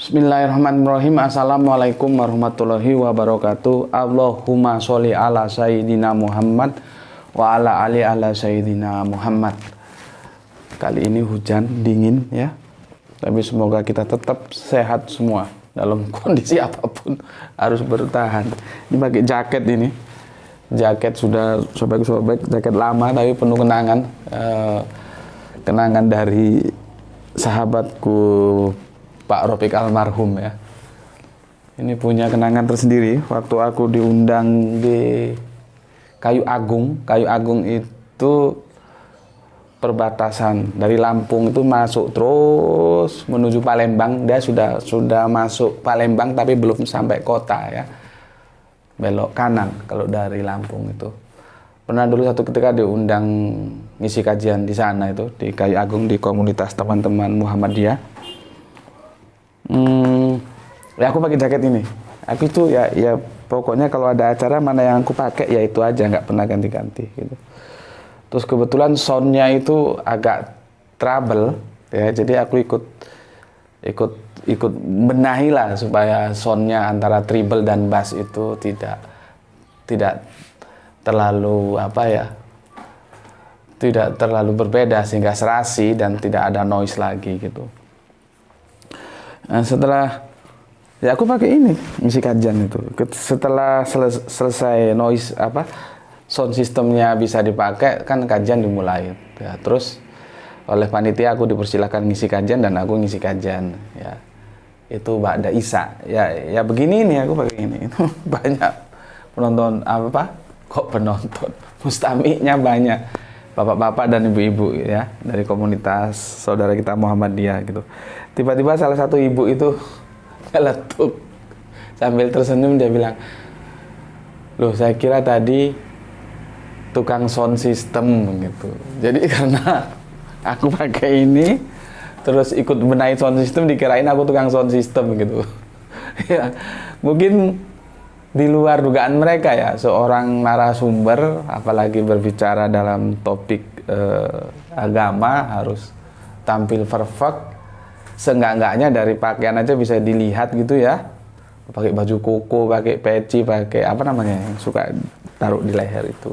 Bismillahirrahmanirrahim. Assalamualaikum warahmatullahi wabarakatuh. Allahumma sholli ala sayyidina Muhammad wa ala ali ala sayyidina Muhammad. Kali ini hujan dingin ya, tapi semoga kita tetap sehat semua dalam kondisi apapun, harus bertahan. Ini pakai jaket ini, jaket sudah sobek-sobek, jaket lama tapi penuh kenangan, kenangan dari sahabatku Pak Rofiq almarhum ya. Ini punya kenangan tersendiri waktu aku diundang di Kayu Agung. Kayu Agung itu perbatasan dari Lampung, itu masuk terus menuju Palembang. Dia sudah masuk Palembang tapi belum sampai kota ya. Belok kanan kalau dari Lampung itu. Pernah dulu satu ketika diundang ngisi kajian di sana itu di Kayu Agung, di komunitas teman-teman Muhammadiyah. Ya aku pakai jaket ini. Aku itu ya pokoknya kalau ada acara mana yang aku pakai ya itu aja, nggak pernah ganti-ganti gitu. Terus kebetulan soundnya itu agak trouble ya, jadi aku ikut benahi lah supaya soundnya antara treble dan bass itu tidak terlalu tidak terlalu berbeda sehingga serasi dan tidak ada noise lagi gitu. Nah, setelah ya aku pakai ini ngisi kajian itu, setelah selesai noise sound systemnya bisa dipakai kan kajian dimulai ya. Terus oleh panitia aku dipersilakan ngisi kajian dan aku ngisi kajian ya, itu ba'da isya ya begini nih aku pakai ini. Itu banyak penonton penonton mustami'nya banyak, bapak-bapak dan ibu-ibu ya dari komunitas saudara kita Muhammadiyah gitu. Tiba-tiba salah satu ibu itu meletup sambil tersenyum, dia bilang, "Loh, saya kira tadi tukang sound system gitu." Jadi karena aku pakai ini terus ikut benahi sound system, dikirain aku tukang sound system gitu. Ya, mungkin di luar dugaan mereka ya, seorang narasumber apalagi berbicara dalam topik agama harus tampil perfect. Seenggak-enggaknya dari pakaian aja bisa dilihat gitu ya, pakai baju koko, pakai peci, pakai yang suka taruh di leher itu.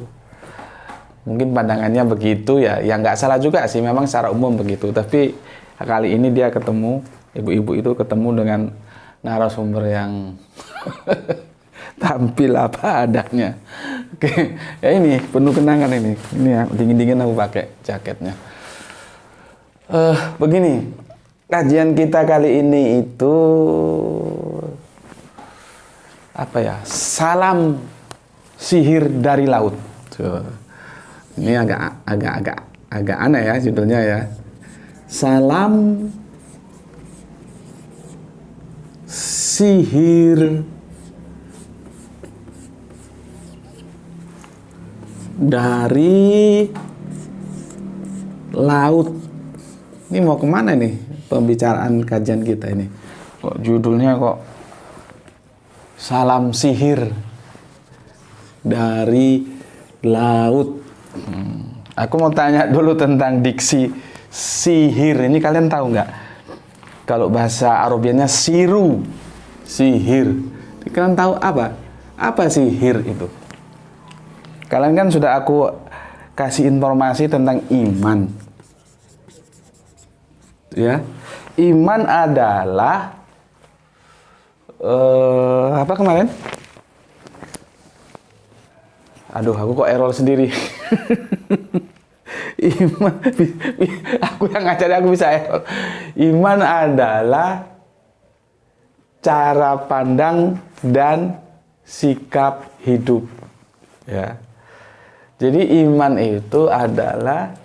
Mungkin pandangannya begitu ya, yang nggak salah juga sih, memang secara umum begitu. Tapi kali ini dia ketemu, ibu-ibu itu ketemu dengan narasumber yang tampil apa adanya. Oke, ya ini penuh kenangan ini ya, dingin-dingin aku pakai jaketnya. Begini. Kajian kita kali ini itu salam sihir dari laut. Ini agak aneh ya judulnya ya. Salam sihir dari laut. Ini mau kemana nih pembicaraan kajian kita ini? Kok judulnya kok salam sihir dari laut. Aku mau tanya dulu tentang diksi sihir. Ini kalian tahu nggak? Kalau bahasa Arabianya siru, sihir. Kalian tahu apa? Apa sihir itu? Kalian kan sudah aku kasih informasi tentang iman. Ya, iman adalah apa kemarin? Aduh, aku kok error sendiri. Iman, aku yang ngajarin aku bisa error. Iman adalah cara pandang dan sikap hidup. Ya, jadi iman itu adalah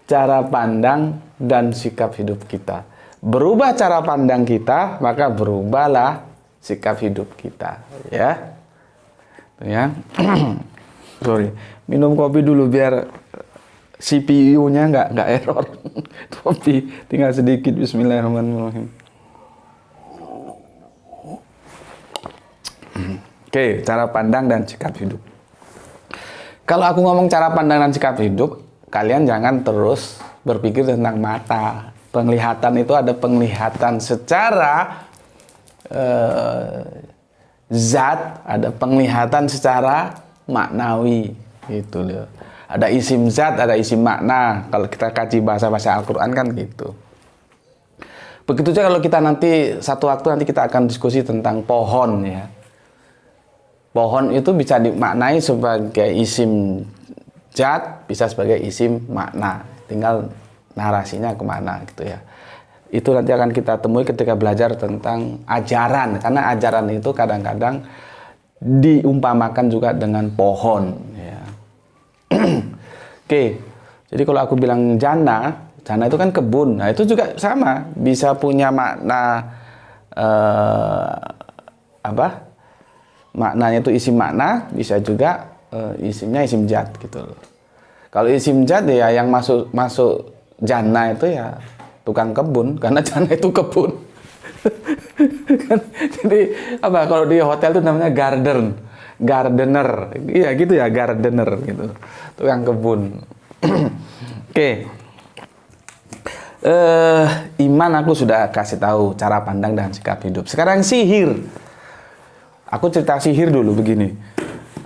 cara pandang dan sikap hidup kita. Berubah cara pandang kita, maka berubahlah sikap hidup kita, ya. Ya. Sorry, minum kopi dulu biar CPU-nya nggak error. Kopi tinggal sedikit. Bismillahirrahmanirrahim. Oke, cara pandang dan sikap hidup. Kalau aku ngomong cara pandang dan sikap hidup, kalian jangan terus berpikir tentang mata. Penglihatan itu ada penglihatan secara zat, ada penglihatan secara maknawi, gitu loh. Ada isim zat, ada isim makna. Kalau kita kaji bahasa-bahasa Al-Quran kan gitu. Begitu juga kalau kita nanti satu waktu nanti kita akan diskusi tentang pohon, ya. Pohon itu bisa dimaknai sebagai isim zat, bisa sebagai isim makna. Tinggal narasinya kemana gitu ya. Itu nanti akan kita temui ketika belajar tentang ajaran. Karena ajaran itu kadang-kadang diumpamakan juga dengan pohon, ya. Oke, jadi kalau aku bilang jana itu kan kebun. Nah itu juga sama, bisa punya makna maknanya itu isim makna, bisa juga isimnya isim zat gitu loh. Kalau isim zat ya yang masuk jana itu ya tukang kebun, karena jana itu kebun. Jadi kalau di hotel itu namanya gardener, iya gitu ya, gardener gitu, tukang kebun. Oke. Iman aku sudah kasih tahu cara pandang dan sikap hidup. Sekarang sihir. Aku cerita sihir dulu begini.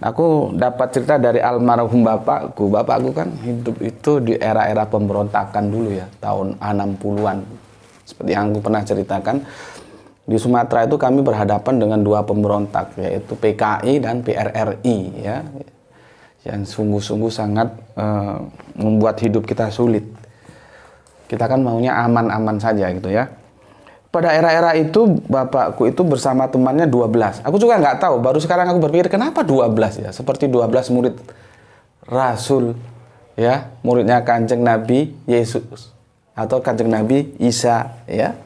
Aku dapat cerita dari almarhum bapakku. Bapakku kan hidup itu di era-era pemberontakan dulu ya, tahun 60-an. Seperti yang aku pernah ceritakan, di Sumatera itu kami berhadapan dengan dua pemberontak, yaitu PKI dan PRRI, ya. Yang sungguh-sungguh sangat membuat hidup kita sulit. Kita kan maunya aman-aman saja gitu ya. Pada era-era itu bapakku itu bersama temannya 12. Aku juga nggak tahu, baru sekarang aku berpikir kenapa 12 ya. Seperti 12 murid Rasul, ya, muridnya Kanjeng Nabi Yesus atau Kanjeng Nabi Isa, ya.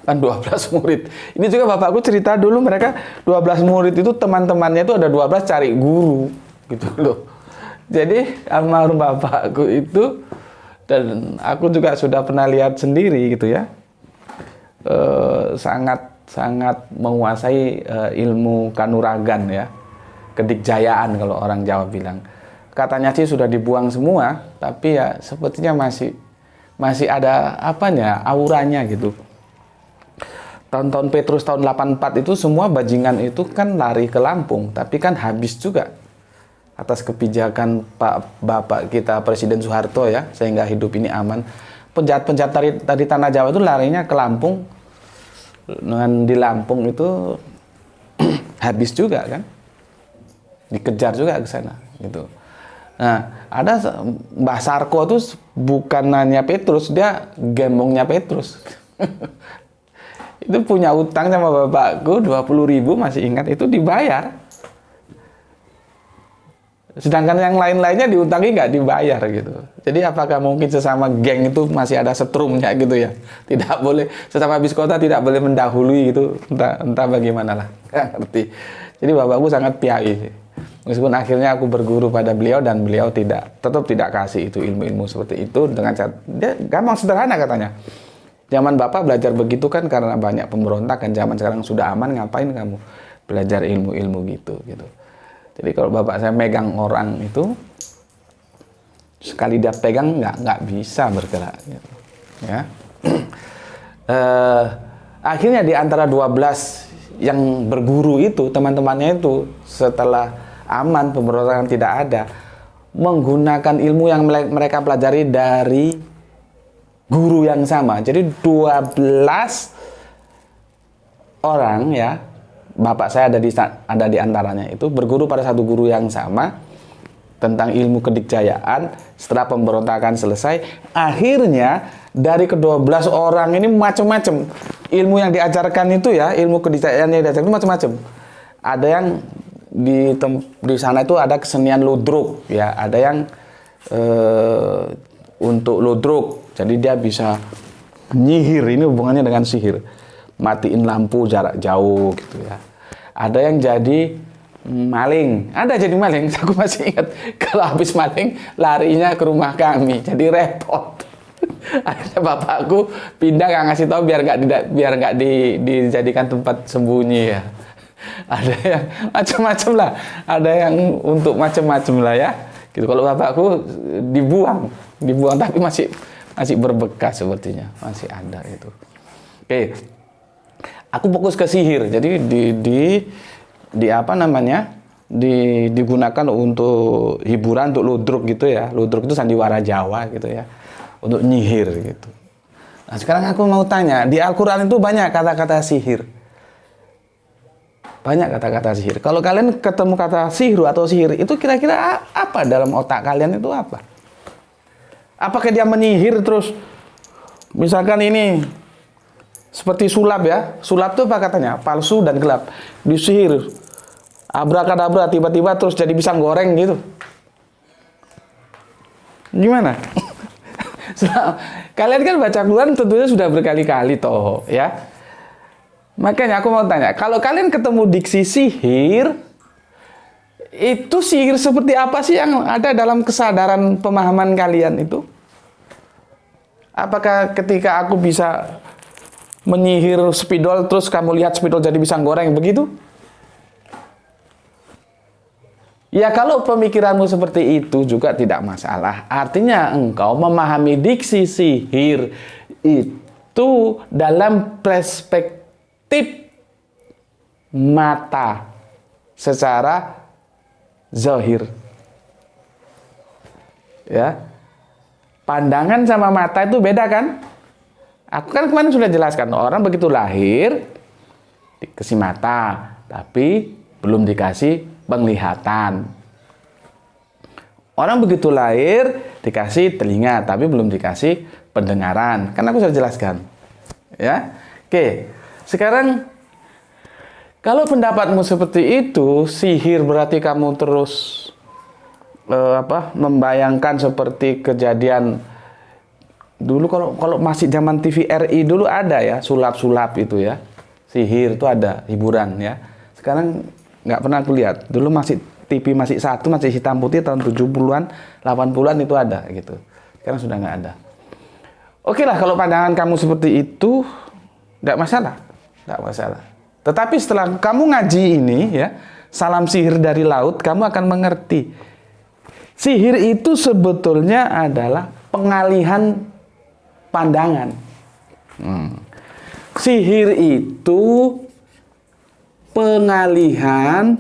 Kan 12 murid. Ini juga bapakku cerita dulu, mereka 12 murid itu teman-temannya itu ada 12 cari guru gitu loh. Jadi almarhum bapakku itu, dan aku juga sudah pernah lihat sendiri gitu ya, sangat menguasai ilmu kanuragan ya, kedikjayaan kalau orang Jawa bilang. Katanya sih sudah dibuang semua, tapi ya sepertinya masih ada apanya, auranya gitu. Tahun-tahun Petrus tahun 84 itu semua bajingan itu kan lari ke Lampung, tapi kan habis juga atas kebijakan Bapak kita Presiden Soeharto ya, sehingga hidup ini aman. Penjahat-penjahat dari tanah Jawa itu larinya ke Lampung. Dengan di Lampung itu habis juga kan, dikejar juga ke sana gitu. Nah, ada Mbah Sarko tuh bukan nanya Petrus, dia gembongnya Petrus. Itu punya utang sama bapakku 20.000, masih ingat, itu dibayar. Sedangkan yang lain-lainnya diutangi nggak dibayar gitu. Jadi apakah mungkin sesama geng itu masih ada setrumnya gitu ya? Tidak boleh, sesama biskota tidak boleh mendahului gitu. Entah bagaimana lah, nggak ngerti. Jadi bapakku sangat piawai. Meskipun akhirnya aku berguru pada beliau dan beliau tetap tidak kasih itu ilmu-ilmu seperti itu dengan cara dia gampang sederhana katanya. Zaman bapak belajar begitu kan karena banyak pemberontak, kan zaman sekarang sudah aman, ngapain kamu belajar ilmu-ilmu gitu. Jadi kalau bapak saya megang orang itu, sekali dia pegang nggak bisa bergerak gitu. Ya. Akhirnya di antara 12 yang berguru itu, teman-temannya itu setelah aman, pemberontakan tidak ada, menggunakan ilmu yang mereka pelajari dari guru yang sama. Jadi 12 orang ya, bapak saya ada di antaranya itu berguru pada satu guru yang sama tentang ilmu kedikjayaan. Setelah pemberontakan selesai, akhirnya dari ke-12 orang ini macam-macam ilmu yang diajarkan itu ya, ilmu kedikjayaan yang diajarkan itu macam-macam. Ada yang di sana itu ada kesenian ludruk ya, ada yang untuk ludruk, jadi dia bisa nyihir, ini hubungannya dengan sihir, matiin lampu jarak jauh gitu ya. Ada yang jadi maling. Ada jadi maling. Aku masih ingat kalau habis maling larinya ke rumah kami. Jadi repot. Akhirnya bapakku pindah, nggak ngasih tahu biar nggak dijadikan tempat sembunyi ya. Ada yang macam-macam lah. Ada yang untuk macam-macam lah ya. Gitu. Kalau bapakku dibuang tapi masih berbekas sepertinya, masih ada itu. Oke. Aku fokus ke sihir. Jadi di apa namanya? Digunakan untuk hiburan, untuk ludruk gitu ya. Ludruk itu sandiwara Jawa gitu ya. Untuk nyihir gitu. Nah, sekarang aku mau tanya, di Al-Qur'an itu banyak kata-kata sihir. Banyak kata-kata sihir. Kalau kalian ketemu kata sihir atau sihir, itu kira-kira apa dalam otak kalian itu apa? Apakah dia menyihir terus, misalkan ini seperti sulap ya. Sulap itu apa katanya? Palsu dan gelap. Disihir. Abrakadabra, tiba-tiba terus jadi pisang goreng gitu. Gimana? Kalian kan baca Quran tentunya sudah berkali-kali toh ya. Makanya aku mau tanya, kalau kalian ketemu diksi sihir, itu sihir seperti apa sih yang ada dalam kesadaran pemahaman kalian itu? Apakah ketika aku bisa menyihir spidol terus kamu lihat spidol jadi pisang goreng begitu? Ya kalau pemikiranmu seperti itu juga tidak masalah. Artinya engkau memahami diksi sihir itu dalam perspektif mata secara zahir. Ya. Pandangan sama mata itu beda kan? Aku kan kemarin sudah jelaskan, orang begitu lahir dikasih mata, tapi belum dikasih penglihatan. Orang begitu lahir dikasih telinga tapi belum dikasih pendengaran. Kan aku sudah jelaskan. Ya. Oke. Sekarang kalau pendapatmu seperti itu, sihir berarti kamu terus membayangkan seperti kejadian dulu kalau masih zaman TV RI dulu ada ya, sulap-sulap itu ya. Sihir itu ada hiburan ya. Sekarang nggak pernah aku lihat. Dulu masih TV masih satu, masih hitam putih tahun 70-an, 80-an itu ada gitu. Sekarang sudah nggak ada. Oke lah kalau pandangan kamu seperti itu, nggak masalah. Nggak masalah. Tetapi setelah kamu ngaji ini ya, salam sihir dari laut, kamu akan mengerti. Sihir itu sebetulnya adalah pengalihan pandangan. Sihir itu pengalihan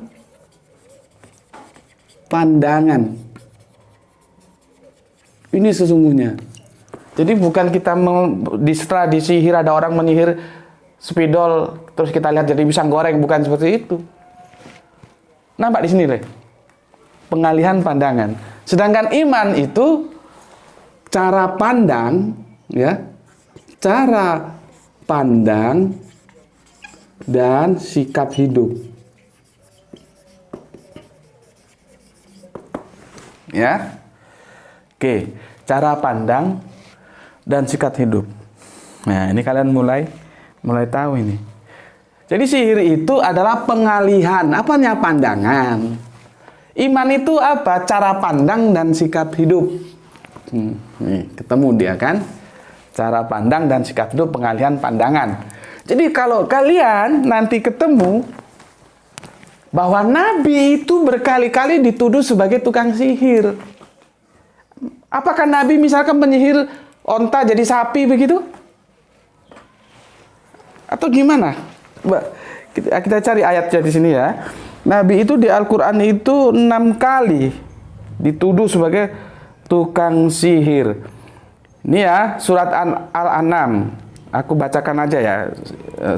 pandangan. Ini sesungguhnya. Jadi bukan kita setelah disihir ada orang menyihir spidol terus kita lihat jadi pisang goreng, bukan seperti itu. Nampak di sini deh. Pengalihan pandangan. Sedangkan iman itu cara pandang ya. Cara pandang dan sikap hidup. Ya. Oke, cara pandang dan sikap hidup. Nah, ini kalian mulai tahu ini. Jadi sihir itu adalah pengalihan, apanya pandangan. Iman itu apa? Cara pandang dan sikap hidup. Nih, ketemu dia kan? Cara pandang dan sikap hidup, pengalihan pandangan. Jadi kalau kalian nanti ketemu bahwa Nabi itu berkali-kali dituduh sebagai tukang sihir. Apakah Nabi misalkan menyihir onta jadi sapi begitu? Atau gimana? Kita cari ayatnya di sini ya. Nabi itu di Al-Quran itu 6 kali dituduh sebagai tukang sihir. Ini ya surat Al-An'am. Aku bacakan aja ya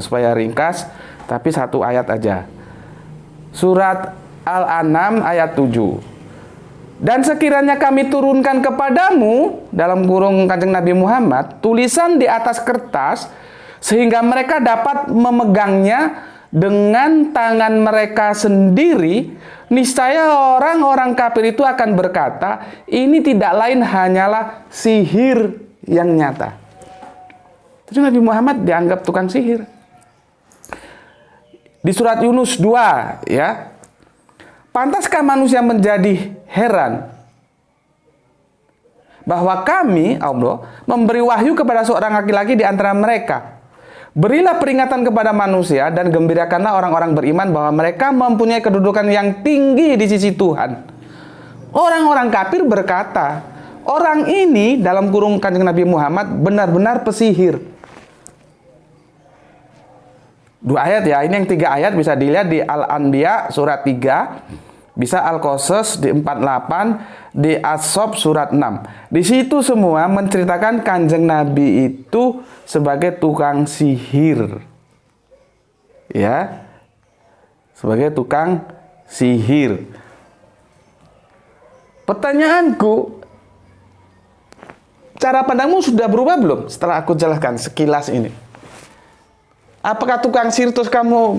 supaya ringkas, tapi satu ayat aja. Surat Al-An'am ayat 7. Dan sekiranya kami turunkan kepadamu, dalam kurung Kanjeng Nabi Muhammad, tulisan di atas kertas, sehingga mereka dapat memegangnya dengan tangan mereka sendiri, niscaya orang-orang kafir itu akan berkata, ini tidak lain hanyalah sihir yang nyata. Jadi Nabi Muhammad dianggap tukang sihir. Di surat Yunus 2, ya. Pantaskah manusia menjadi heran bahwa kami, Allah, memberi wahyu kepada seorang laki-laki di antara mereka. Berilah peringatan kepada manusia dan gembirakanlah orang-orang beriman bahwa mereka mempunyai kedudukan yang tinggi di sisi Tuhan. Orang-orang kafir berkata, orang ini dalam kurung Kanjeng Nabi Muhammad benar-benar pesihir. 2 ayat ya, ini yang 3 ayat bisa dilihat di Al-Anbiya surat 3, bisa Al-Qasas di 48, di As-Sof surat 6. Di situ semua menceritakan Kanjeng Nabi itu sebagai tukang sihir. Ya. Sebagai tukang sihir. Pertanyaanku, cara pandangmu sudah berubah belum setelah aku jelaskan sekilas ini? Apakah tukang sihir terus kamu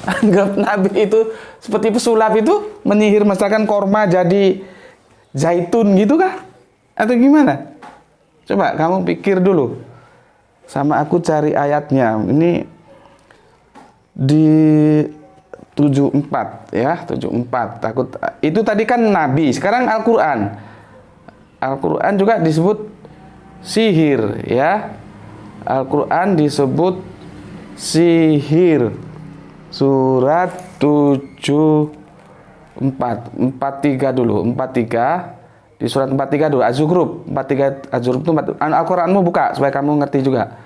anggap Nabi itu seperti pesulap itu menyihir masakan korma jadi zaitun gitu kah? Atau gimana? Coba kamu pikir dulu. Sama aku cari ayatnya. Ini di 74 ya, 74. Takut itu tadi kan Nabi, sekarang Al-Qur'an. Al-Qur'an juga disebut sihir ya. Al-Qur'an disebut sihir. Surat 74, 43 dulu, 43 di surat 43 dulu, Az-Zukhruf 43, Az-Zukhruf itu Al-Qur'anmu buka supaya kamu ngerti juga.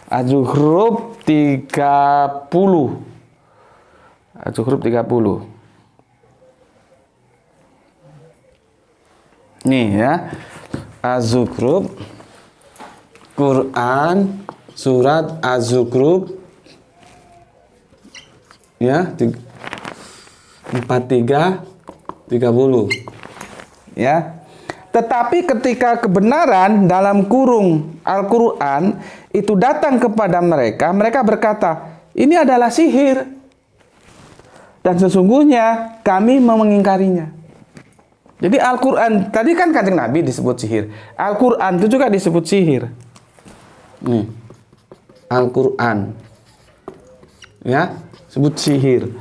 Az-Zukhruf 30, Az-Zukhruf 30. Nih ya, Az-Zukhruf, Quran, surat Az-Zukhruf ya, 43, 30 ya. Tetapi ketika kebenaran dalam kurung Al-Quran itu datang kepada mereka, mereka berkata, ini adalah sihir dan sesungguhnya kami mengingkarinya. Jadi Al-Quran, tadi kan Kanjeng Nabi disebut sihir, Al-Quran itu juga disebut sihir. Nih, Al-Quran ya, sebut sihir.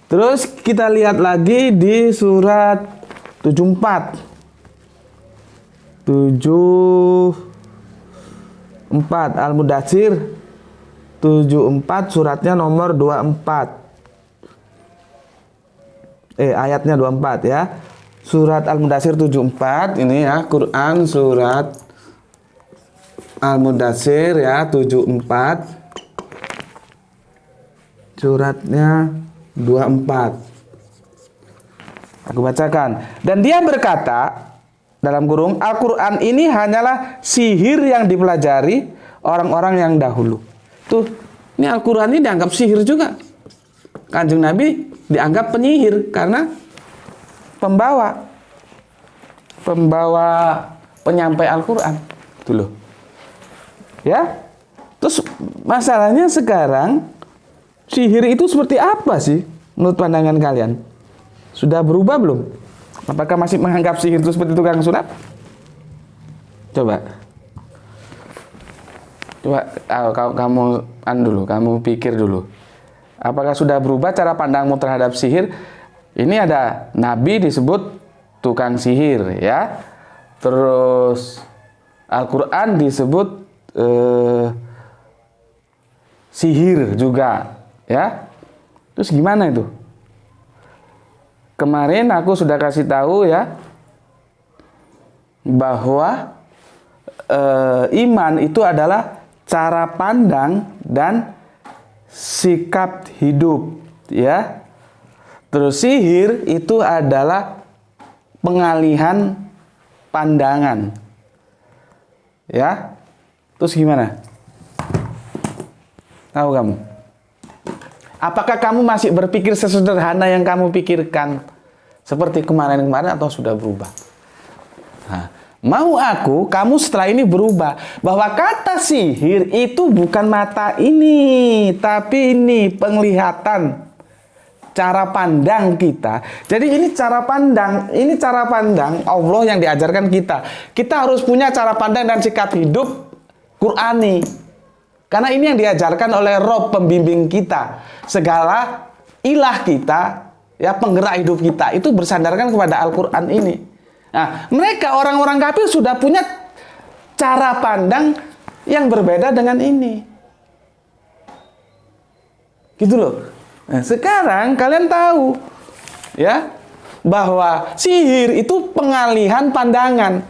Terus kita lihat lagi di surat 74 Al-Mudaththir 74, suratnya nomor 24. Ayatnya 24 ya. Surat Al-Mudaththir 74 ini ya, Quran surat Al-Mudaththir ya 74. Suratnya 24. Aku bacakan. Dan dia berkata dalam kurung, Al-Quran ini hanyalah sihir yang dipelajari orang-orang yang dahulu. Tuh, ini Al-Quran ini dianggap sihir juga. Kanjeng Nabi dianggap penyihir karena pembawa penyampai Al-Quran. Itu loh. Ya. Terus masalahnya sekarang, sihir itu seperti apa sih menurut pandangan kalian? Sudah berubah belum? Apakah masih menganggap sihir itu seperti tukang sulap? Coba kamu kamu pikir dulu. Apakah sudah berubah cara pandangmu terhadap sihir? Ini ada Nabi disebut tukang sihir ya. Terus Al-Quran disebut sihir juga ya. Terus gimana itu? Kemarin aku sudah kasih tahu ya bahwa iman itu adalah cara pandang dan sikap hidup ya. Terus sihir itu adalah pengalihan pandangan ya. Terus gimana? Tahu kamu? Apakah kamu masih berpikir sesederhana yang kamu pikirkan seperti kemarin-kemarin atau sudah berubah? Nah, mau kamu setelah ini berubah bahwa kata sihir itu bukan mata ini, tapi ini penglihatan, cara pandang kita. Jadi ini cara pandang Allah yang diajarkan kita. Kita harus punya cara pandang dan sikap hidup Qur'ani. Karena ini yang diajarkan oleh Rob pembimbing kita. Segala ilah kita, ya penggerak hidup kita itu bersandarkan kepada Al-Quran ini. Nah, mereka orang-orang kafir sudah punya cara pandang yang berbeda dengan ini. Gitu loh. Nah, sekarang kalian tahu ya bahwa sihir itu pengalihan pandangan.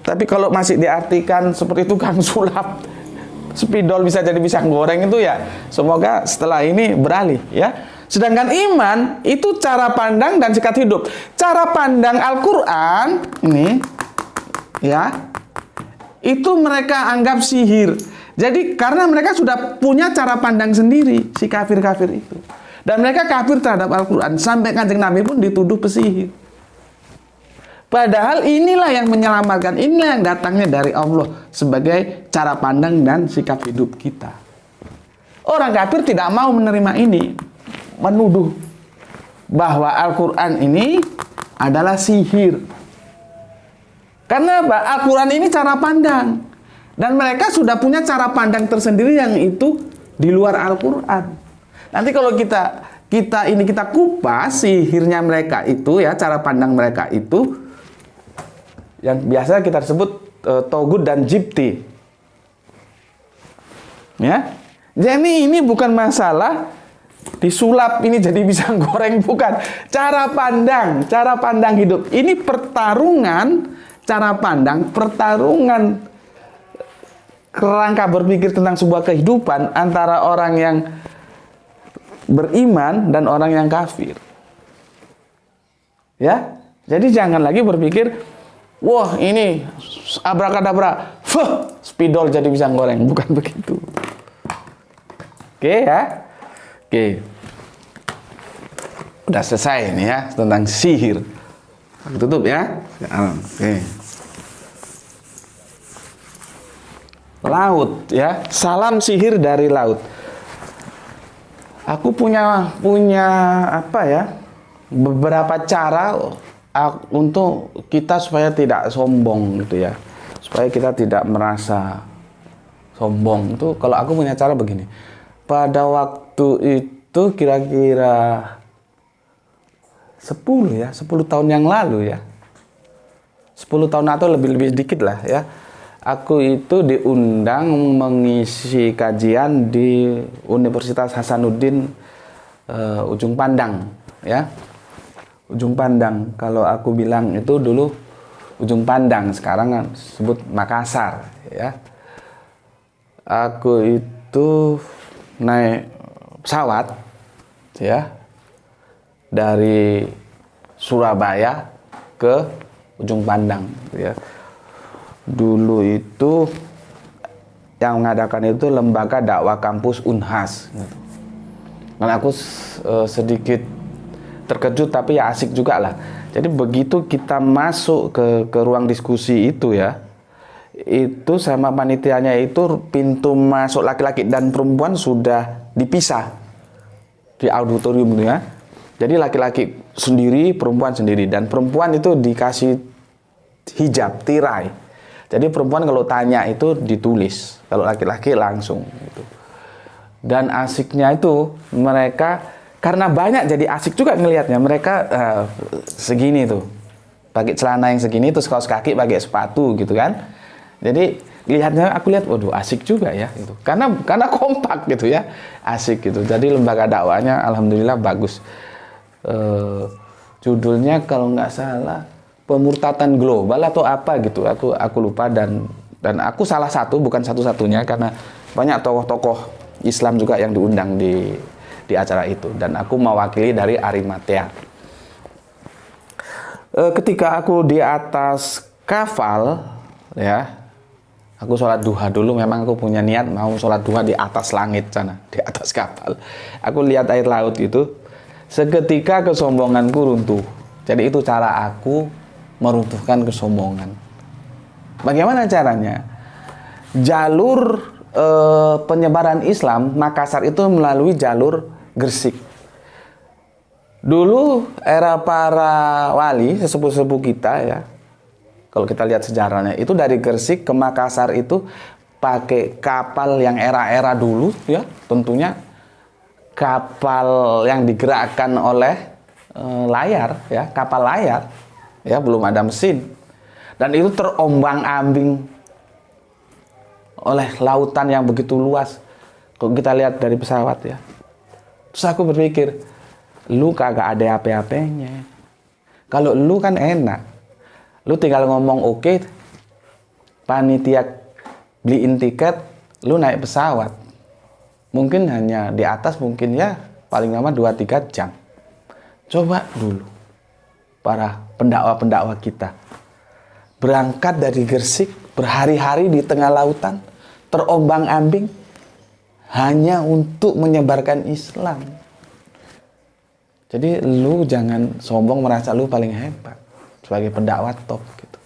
Tapi kalau masih diartikan seperti tukang sulap, spidol bisa jadi pisang goreng itu ya, semoga setelah ini beralih ya. Sedangkan iman itu cara pandang dan sikap hidup. Cara pandang Al-Quran ini ya, itu mereka anggap sihir. Jadi karena mereka sudah punya cara pandang sendiri, si kafir-kafir itu. Dan mereka kafir terhadap Al-Quran. Sampai Kanjeng Nabi pun dituduh pesihir. Padahal inilah yang menyelamatkan, inilah yang datangnya dari Allah sebagai cara pandang dan sikap hidup kita. Orang kafir tidak mau menerima ini, menuduh bahwa Al-Quran ini adalah sihir. Karena Al-Quran ini cara pandang, dan mereka sudah punya cara pandang tersendiri yang itu di luar Al-Quran. Nanti kalau kita kupas sihirnya mereka itu ya, cara pandang mereka itu yang biasa kita sebut togut dan jibti. Ya. Jadi ini bukan masalah disulap ini jadi pisang goreng, bukan. Cara pandang hidup. Ini pertarungan cara pandang, pertarungan kerangka berpikir tentang sebuah kehidupan antara orang yang beriman dan orang yang kafir. Ya. Jadi jangan lagi berpikir wah ini abrakadabra, spidol jadi pisang goreng. Bukan begitu. Oke ya. Oke. Udah selesai ini ya tentang sihir. Tutup ya. Oke. Laut ya. Salam sihir dari laut. Aku punya apa ya? Beberapa cara untuk kita supaya tidak sombong gitu ya, supaya kita tidak merasa sombong. Itu kalau aku punya cara begini. Pada waktu itu kira-kira 10 tahun yang lalu ya, 10 tahun atau lebih dikit lah ya, aku itu diundang mengisi kajian di Universitas Hasanuddin Ujung Pandang ya. Ujung Pandang, kalau aku bilang itu dulu Ujung Pandang, sekarang kan sebut Makassar ya. Aku itu naik pesawat ya dari Surabaya ke Ujung Pandang ya. Dulu itu yang mengadakan itu lembaga dakwah kampus Unhas gitu. Dan aku sedikit terkejut tapi ya asik juga lah. Jadi begitu kita masuk ke ruang diskusi itu ya, itu sama panitianya itu pintu masuk laki-laki dan perempuan sudah dipisah di auditorium itu ya. Jadi laki-laki sendiri, perempuan sendiri, dan perempuan itu dikasih hijab, tirai. Jadi perempuan kalau tanya itu ditulis, kalau laki-laki langsung gitu. Dan asiknya itu mereka karena banyak jadi asik juga ngelihatnya. Mereka segini tuh, pakai celana yang segini, terus kaos kaki pakai sepatu gitu kan. Jadi lihatnya, aku lihat, waduh asik juga ya gitu. Karena kompak gitu ya, asik gitu. Jadi lembaga dakwahnya alhamdulillah bagus. Judulnya kalau nggak salah pemurtatan global atau apa gitu. Aku lupa, dan aku salah satu, bukan satu-satunya, karena banyak tokoh-tokoh Islam juga yang diundang di acara itu, dan aku mewakili dari Arimatea. Ketika aku di atas kapal ya, aku sholat duha dulu. Memang aku punya niat mau sholat duha di atas langit sana, di atas kapal. Aku lihat air laut itu, seketika kesombonganku runtuh. Jadi itu cara aku meruntuhkan kesombongan. Bagaimana caranya? Jalur penyebaran Islam Makassar itu melalui jalur Gresik. Dulu era para wali, sesepuh-sesepuh kita ya, kalau kita lihat sejarahnya, itu dari Gresik ke Makassar itu pakai kapal yang era-era dulu, ya, tentunya kapal yang digerakkan oleh layar, ya, kapal layar, ya, belum ada mesin, dan itu terombang-ambing oleh lautan yang begitu luas. Kalau kita lihat dari pesawat, ya, terus aku berpikir, lu kagak ada apa-apanya. Kalau lu kan enak, lu tinggal ngomong oke, panitia beliin tiket, lu naik pesawat. Mungkin hanya di atas, mungkin ya paling lama 2-3 jam. Coba dulu para pendakwa-pendakwa kita berangkat dari Gresik, berhari-hari di tengah lautan, terombang-ambing hanya untuk menyebarkan Islam. Jadi lu jangan sombong merasa lu paling hebat sebagai pendakwa top gitu.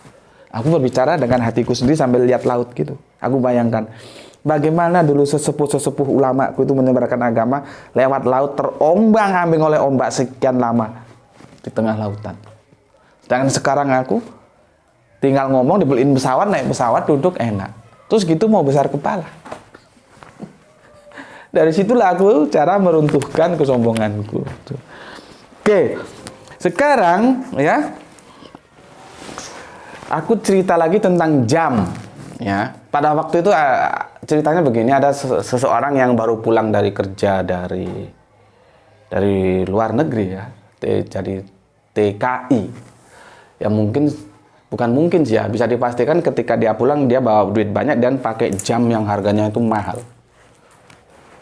Aku berbicara dengan hatiku sendiri sambil lihat laut gitu. Aku bayangkan bagaimana dulu sesepuh-sesepuh ulamaku itu menyebarkan agama lewat laut, terombang-ambing oleh ombak sekian lama di tengah lautan. Sedangkan sekarang aku tinggal ngomong, dibeliin pesawat, naik pesawat, duduk enak. Terus gitu mau besar kepala. Dari situlah aku cara meruntuhkan kesombonganku. Oke, sekarang ya aku cerita lagi tentang jam. Ya, pada waktu itu ceritanya begini, ada seseorang yang baru pulang dari kerja dari luar negeri, ya, jadi TKI. Ya bukan mungkin sih, ya, bisa dipastikan ketika dia pulang dia bawa duit banyak dan pakai jam yang harganya itu mahal.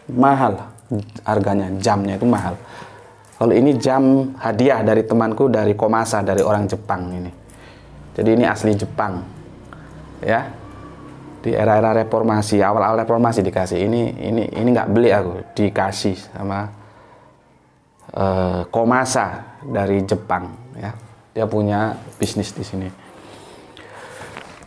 Mahal harganya, jamnya itu mahal. Kalau ini jam hadiah dari temanku dari Komasa, dari orang Jepang ini. Jadi ini asli Jepang. Ya. Di era-era reformasi, awal-awal reformasi dikasih. Ini nggak beli aku, dikasih sama Komasa dari Jepang, ya. Dia punya bisnis di sini.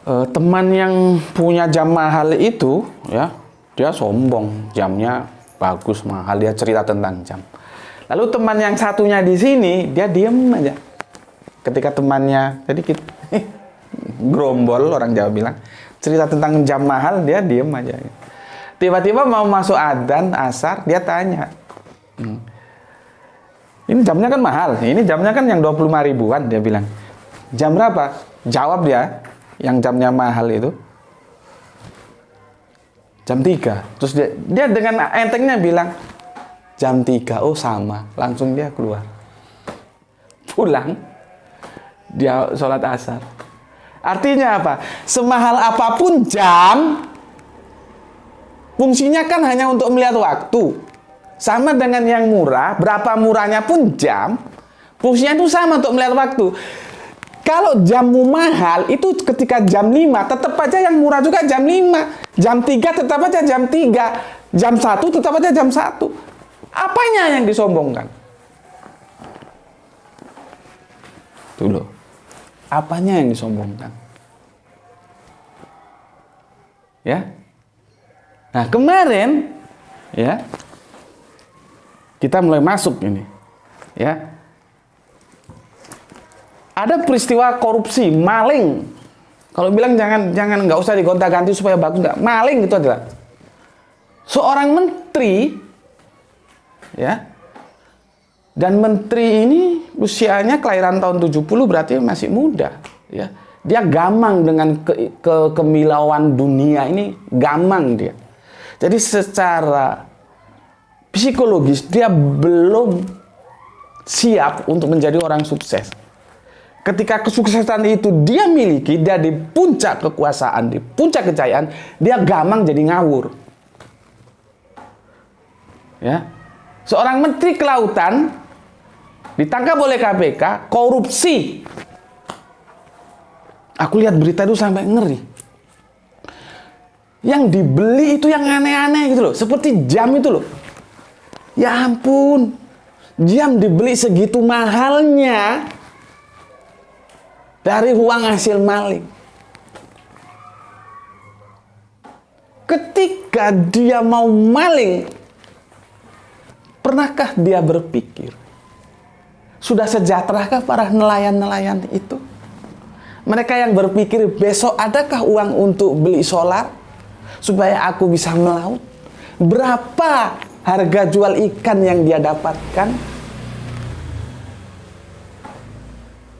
Teman yang punya jam mahal itu, ya, dia sombong, jamnya bagus mahal, dia cerita tentang jam. Lalu teman yang satunya di sini, dia diem aja. Ketika temannya, jadi kita gerombol, orang Jawa bilang, cerita tentang jam mahal, dia diem aja. Tiba-tiba mau masuk adzan asar, dia tanya, ini jamnya kan mahal, ini jamnya kan yang 25 ribuan, dia bilang. Jam berapa? Jawab dia, yang jamnya mahal itu, jam 3. Terus dia dengan entengnya bilang, jam 3, oh sama. Langsung dia keluar. Pulang, dia sholat asar. Artinya apa? Semahal apapun jam, fungsinya kan hanya untuk melihat waktu. Sama dengan yang murah, berapa murahnya pun jam, fungsinya itu sama untuk melihat waktu. Kalau jamu mahal, itu ketika jam 5, tetap aja yang murah juga jam 5. Jam 3 tetap aja jam 3. Jam 1 tetap aja jam 1. Apanya yang disombongkan? Tuh loh. Apanya yang disombongkan? Ya. Nah, kemarin ya, kita mulai masuk ini. Ya. Ada peristiwa korupsi, maling. Kalau bilang jangan nggak usah digonta-ganti supaya bagus, nggak. Maling itu adalah seorang menteri, ya. Dan menteri ini usianya kelahiran tahun 70, berarti masih muda, ya. Dia gamang dengan kemilauan dunia ini, gamang dia. Jadi secara psikologis dia belum siap untuk menjadi orang sukses. Ketika kesuksesan itu dia miliki, dia di puncak kekuasaan, di puncak kejayaan, dia gamang jadi ngawur. Ya. Seorang menteri kelautan ditangkap oleh KPK, korupsi. Aku lihat berita itu sampai ngeri. Yang dibeli itu yang aneh-aneh gitu loh. Seperti jam itu loh. Ya ampun. Jam dibeli segitu mahalnya dari uang hasil maling. Ketika dia mau maling, pernahkah dia berpikir, sudah sejahterakah para nelayan-nelayan itu? Mereka yang berpikir besok adakah uang untuk beli solar, supaya aku bisa melaut? Berapa harga jual ikan yang dia dapatkan?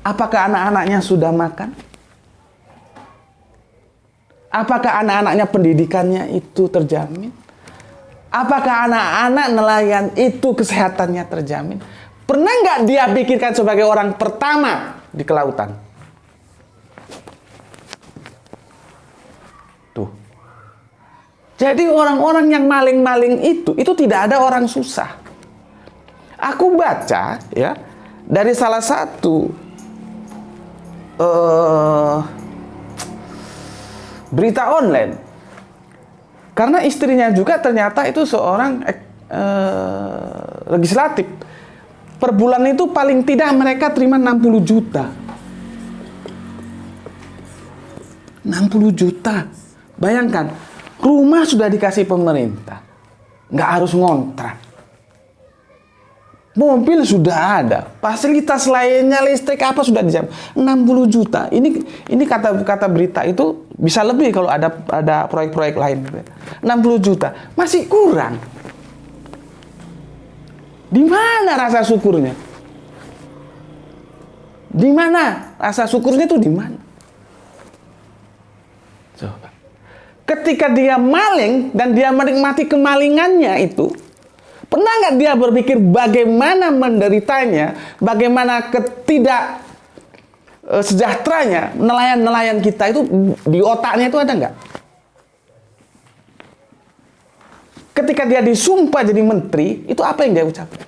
Apakah anak-anaknya sudah makan? Apakah anak-anaknya pendidikannya itu terjamin? Apakah anak-anak nelayan itu kesehatannya terjamin? Pernah nggak dia pikirkan sebagai orang pertama di kelautan? Tuh. Jadi orang-orang yang maling-maling itu tidak ada orang susah. Aku baca ya dari salah satu berita online, karena istrinya juga ternyata itu seorang legislatif. Per bulan itu paling tidak mereka terima 60 juta. 60 juta. Bayangkan, rumah sudah dikasih pemerintah, nggak harus ngontrak. Mobil sudah ada, fasilitas lainnya, listrik apa sudah dijamin. 60 juta. Ini kata berita itu bisa lebih kalau ada proyek-proyek lain. 60 juta masih kurang. Di mana rasa syukurnya? Di mana rasa syukurnya itu di mana? Coba. Ketika dia maling dan dia menikmati kemalingannya itu, pernah nggak dia berpikir bagaimana menderitanya, bagaimana ketidak sejahteranya nelayan-nelayan kita itu di otaknya itu ada nggak? Ketika dia disumpah jadi menteri, itu apa yang dia ucapkan?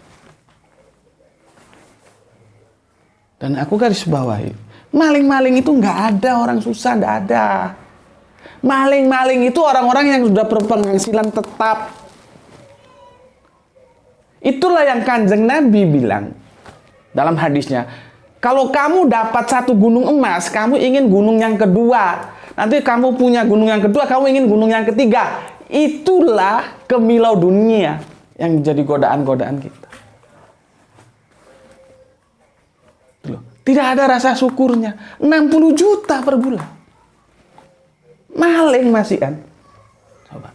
Dan aku garis bawahi, maling-maling itu nggak ada orang susah, nggak ada. Maling-maling itu orang-orang yang sudah berpenghasilan tetap. Itulah yang Kanjeng Nabi bilang dalam hadisnya, kalau kamu dapat satu gunung emas, kamu ingin gunung yang kedua. Nanti kamu punya gunung yang kedua, kamu ingin gunung yang ketiga. Itulah kemilau dunia yang jadi godaan-godaan kita. Tidak ada rasa syukurnya. 60 juta per bulan. Maling masih kan? Coba.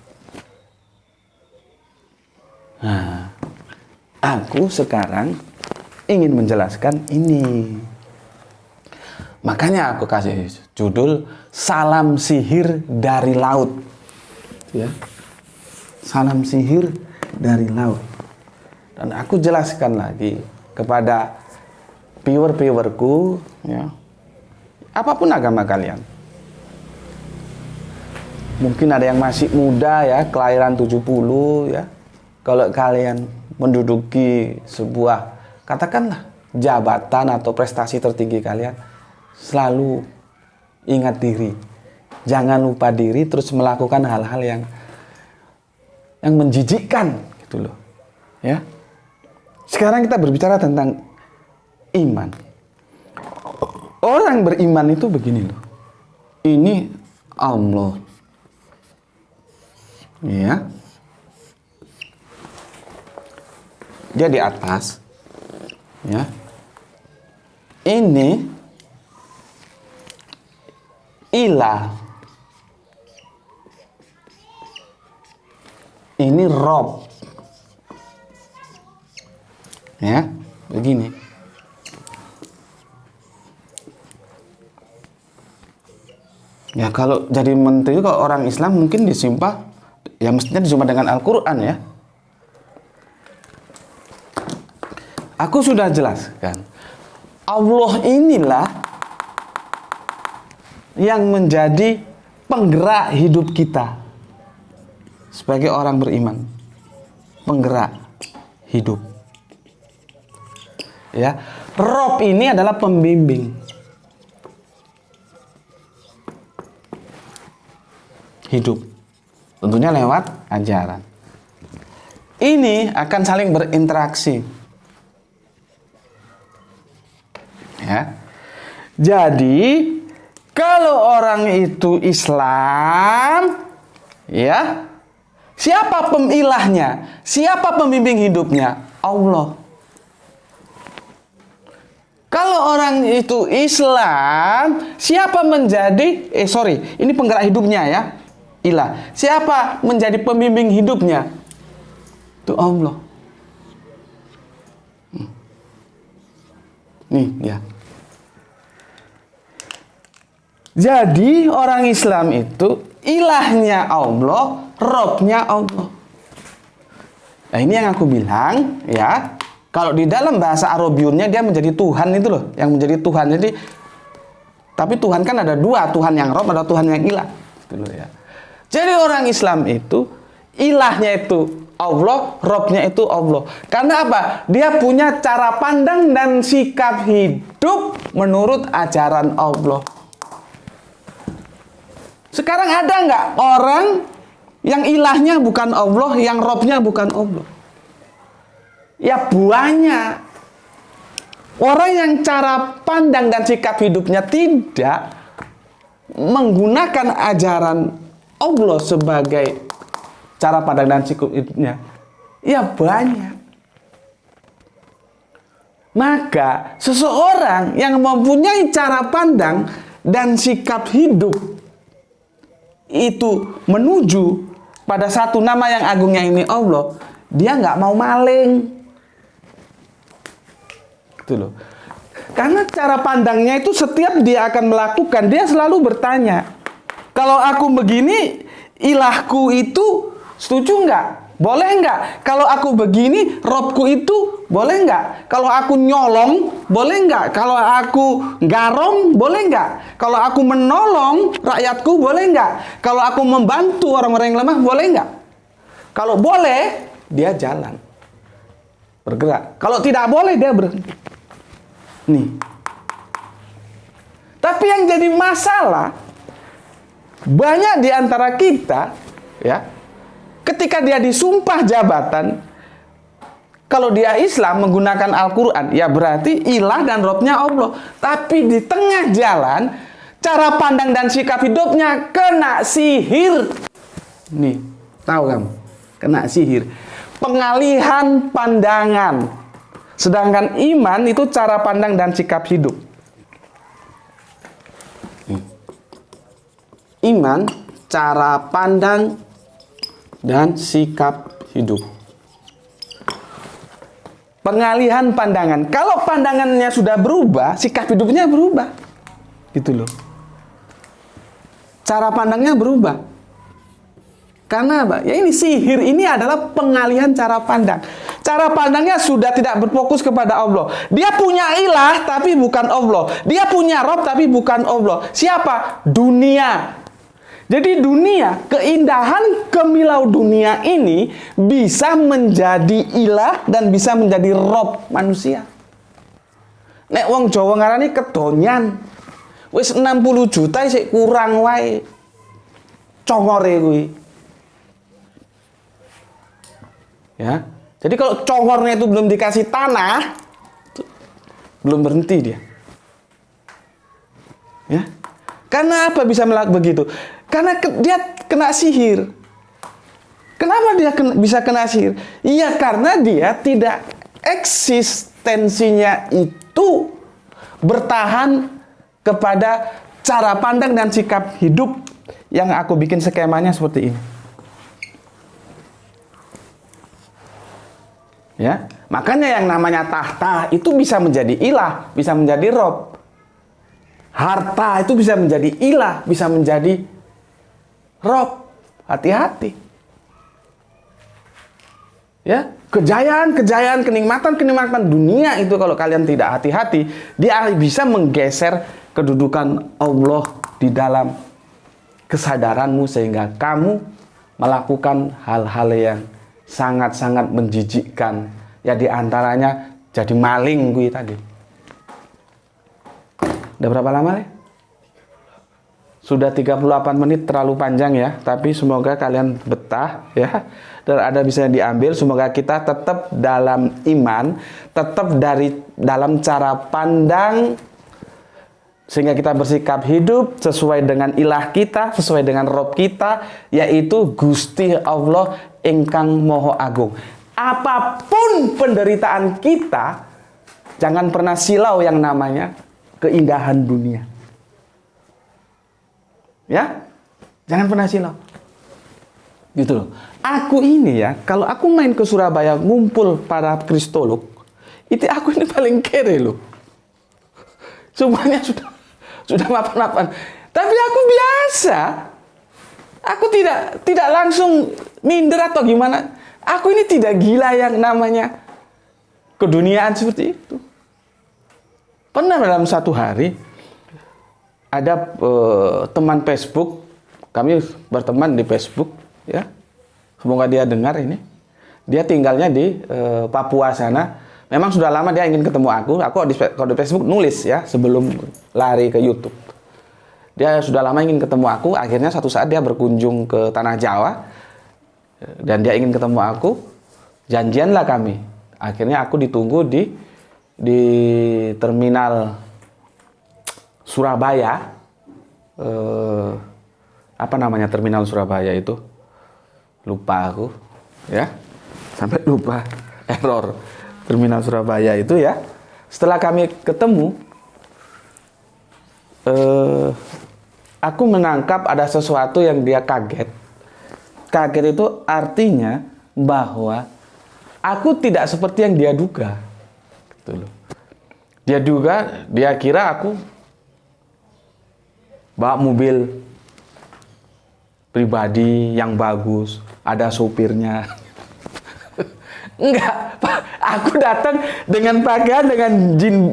Nah, aku sekarang ingin menjelaskan ini. Makanya aku kasih judul Salam Sihir dari Laut. Ya. Salam sihir dari laut. Dan aku jelaskan lagi kepada viewer-viewerku, ya, apapun agama kalian. Mungkin ada yang masih muda ya, kelahiran 70 ya. Kalau kalian menduduki sebuah, katakanlah jabatan atau prestasi tertinggi kalian, selalu ingat diri. Jangan lupa diri terus melakukan hal-hal yang menjijikkan gitu loh. Ya. Sekarang kita berbicara tentang iman. Orang beriman itu begini loh. Ini Allah. Ya. Dia di atas. Ya. Ini ilah. Ini Rob. Ya, begini. Ya kalau jadi menteri kalau orang Islam mungkin disumpah, ya mestinya disumpah dengan Al-Quran ya. Aku sudah jelaskan. Allah inilah yang menjadi penggerak hidup kita. Sebagai orang beriman, penggerak hidup. Ya, Rob ini adalah pembimbing hidup. Tentunya lewat ajaran. Ini akan saling berinteraksi. Ya. Jadi, kalau orang itu Islam, ya, siapa pemilahnya? Siapa pembimbing hidupnya? Allah. Kalau orang itu Islam, siapa menjadi ini penggerak hidupnya ya. ilah. Siapa menjadi pembimbing hidupnya? Itu Allah. Nih ya. Jadi orang Islam itu ilahnya Allah, Robnya Allah. Nah ini yang aku bilang ya. Kalau di dalam bahasa Arabiunnya dia menjadi Tuhan itu loh, yang menjadi Tuhan. Jadi tapi Tuhan kan ada dua, Tuhan yang Rob, ada Tuhan yang ilah. Gitu loh ya. Jadi orang Islam itu ilahnya itu Allah, Robnya itu Allah. Karena apa? Dia punya cara pandang dan sikap hidup menurut ajaran Allah. Sekarang ada nggak orang yang ilahnya bukan Allah, yang Robnya bukan Allah? Ya banyak. Orang yang cara pandang dan sikap hidupnya tidak menggunakan ajaran Allah sebagai cara pandang dan sikap hidupnya, ya banyak. Maka seseorang yang mempunyai cara pandang dan sikap hidup itu menuju pada satu nama yang agungnya ini Allah, dia nggak mau maling. Gitu loh. Karena cara pandangnya itu setiap dia akan melakukan, dia selalu bertanya, kalau aku begini, ilahku itu setuju nggak? Boleh nggak? Kalau aku begini, Robku itu boleh nggak? Kalau aku nyolong, boleh nggak? Kalau aku garong, boleh nggak? Kalau aku menolong rakyatku, boleh nggak? Kalau aku membantu orang-orang yang lemah, boleh nggak? Kalau boleh, dia jalan, bergerak. Kalau tidak boleh, dia berhenti. Nih. Tapi yang jadi masalah, banyak di antara kita, ya, ketika dia disumpah jabatan, kalau dia Islam menggunakan Al-Quran, ya berarti ilah dan Robnya Allah. Tapi di tengah jalan, cara pandang dan sikap hidupnya kena sihir. Nih, tahu kamu? Kena sihir. Pengalihan pandangan. Sedangkan iman itu cara pandang dan sikap hidup. Iman, cara pandang dan sikap hidup. Pengalihan pandangan. Kalau pandangannya sudah berubah, sikap hidupnya berubah. Gitu loh. Cara pandangnya berubah. Karena apa? Ya ini sihir ini adalah pengalihan cara pandang. Cara pandangnya sudah tidak berfokus kepada Allah. Dia punya ilah tapi bukan Allah. Dia punya Rob tapi bukan Allah. Siapa? Dunia. Jadi dunia, keindahan kemilau dunia ini bisa menjadi ilah dan bisa menjadi Rob manusia. Nek wong Jawa ngarani kedonyan. Wis 60 juta sik kurang wae. Congore kuwi. Ya. Jadi kalau congornya itu belum dikasih tanah, belum berhenti dia. Ya. Karena apa bisa melakukan begitu? Karena dia kena sihir. Kenapa dia bisa kena sihir? Iya karena dia tidak eksistensinya itu bertahan kepada cara pandang dan sikap hidup yang aku bikin skemanya seperti ini. Ya, makanya yang namanya tahta itu bisa menjadi ilah, bisa menjadi Rob. Harta itu bisa menjadi ilah, bisa menjadi Rob. Hati-hati. Ya, kejayaan, kenikmatan dunia itu kalau kalian tidak hati-hati, dia bisa menggeser kedudukan Allah di dalam kesadaranmu sehingga kamu melakukan hal-hal yang sangat-sangat menjijikkan. Ya diantaranya jadi maling gue tadi. Udah berapa lama nih? Sudah 38 menit, terlalu panjang ya. Tapi semoga kalian betah ya. Dan ada bisa diambil. Semoga kita tetap dalam iman, tetap dalam cara pandang, sehingga kita bersikap hidup sesuai dengan ilah kita, sesuai dengan Rob kita, yaitu Gusti Allah ingkang Moho Agung. Apapun penderitaan kita, jangan pernah silau yang namanya keindahan dunia. Ya, jangan pernah silau. Gitu loh. Aku ini ya, kalau aku main ke Surabaya ngumpul para kristolog, itu aku ini paling kere loh. Semuanya sudah mapan-mapan. Tapi aku biasa. Aku tidak langsung minder atau gimana. Aku ini tidak gila yang namanya keduniaan seperti itu. Pernah dalam satu hari ada teman Facebook, kami berteman di Facebook, ya. Semoga dia dengar ini. Dia tinggalnya di Papua sana. Memang sudah lama dia ingin ketemu aku. Aku kalau di Facebook nulis ya sebelum lari ke YouTube. Dia sudah lama ingin ketemu aku. Akhirnya satu saat dia berkunjung ke tanah Jawa dan dia ingin ketemu aku. Janjianlah kami. Akhirnya aku ditunggu di terminal Surabaya. Apa namanya terminal Surabaya itu? Lupa aku, ya. Sampai lupa, error. Terminal Surabaya itu ya. Setelah kami ketemu, aku menangkap ada sesuatu yang dia kaget. Kaget itu artinya bahwa aku tidak seperti yang dia duga. Gitu loh. Dia kira aku bawa mobil pribadi yang bagus, ada sopirnya. Enggak, Pak. Aku datang dengan pakaian dengan jin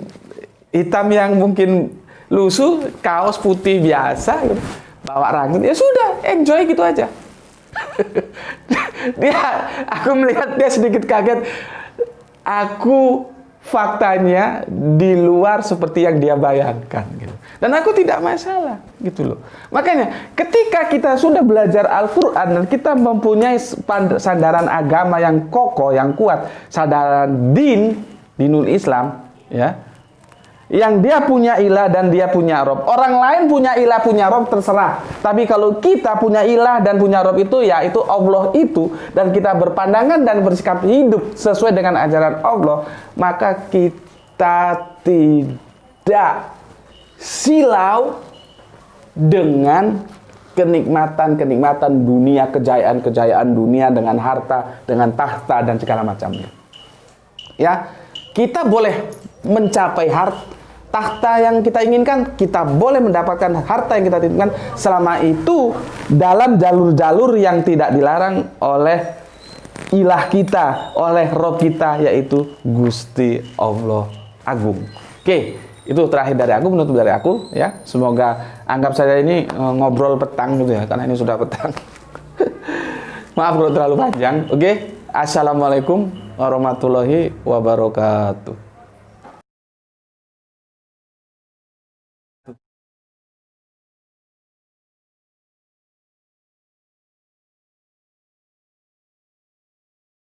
hitam yang mungkin lusuh, kaos putih biasa, gitu. Bawa rangkut, ya sudah, enjoy gitu aja. Aku melihat dia sedikit kaget. Aku faktanya di luar seperti yang dia bayangkan, gitu. Dan aku tidak masalah, gitu loh. Makanya ketika kita sudah belajar Al-Quran dan kita mempunyai sandaran agama yang kokoh, yang kuat, sandaran dinul Islam, ya, yang dia punya ilah dan dia punya Rob. Orang lain punya ilah, punya Rob, terserah. Tapi kalau kita punya ilah dan punya Rob itu, ya itu Allah itu, dan kita berpandangan dan bersikap hidup sesuai dengan ajaran Allah, maka kita tidak silau dengan kenikmatan-kenikmatan dunia, kejayaan-kejayaan dunia dengan harta, dengan tahta dan segala macamnya. Ya, kita boleh mencapai tahta yang kita inginkan, kita boleh mendapatkan harta yang kita inginkan selama itu dalam jalur-jalur yang tidak dilarang oleh ilah kita, oleh Rob kita, yaitu Gusti Allah Agung. Oke. Itu terakhir dari aku, menutup dari aku, ya. Semoga anggap saja ini ngobrol petang gitu ya, karena ini sudah petang. Maaf kalau terlalu panjang. Oke. Assalamualaikum warahmatullahi wabarakatuh.